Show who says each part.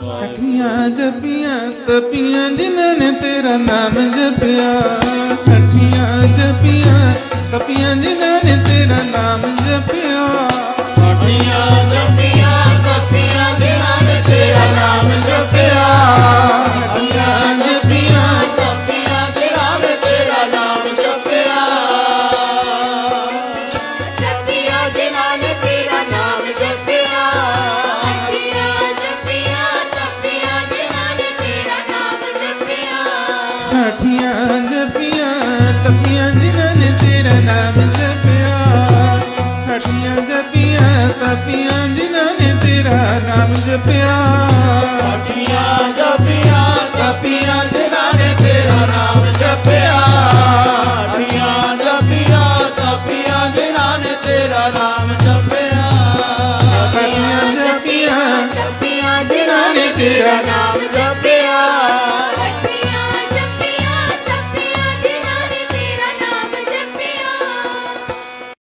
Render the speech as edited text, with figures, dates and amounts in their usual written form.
Speaker 1: छठियां जपियां तपियां जिन्होंने तेरा नाम जपिया। छठियां जपियां तपियां जिन्होंने तेरा नाम जपिया।
Speaker 2: छठियां जपियां तपियां जिन्होंने तेरा नाम जपिया।
Speaker 1: छठियां जपियां
Speaker 2: तपियां जिन्होंने तेरा नाम जपिया।
Speaker 3: जपिया जिन्होंने तेरा नाम जपिया। छठियां जपिया तपिया जिन्होंने तेरा नाम जपिया।
Speaker 1: छठियां जपियां तपियां जिन्होंने तेरा नाम जपिया। छठियां जपियां तपियां जिन्होंने तेरा नाम जपिया।
Speaker 2: छठियां जपियां तपियां जिन्होंने तेरा नाम जपिया। छठियां जपियां तपियां जिन्होंने तेरा नाम जपिया।
Speaker 1: छठियां जपियां
Speaker 3: तपिया जिन्होंने तेरा नाम जपिया।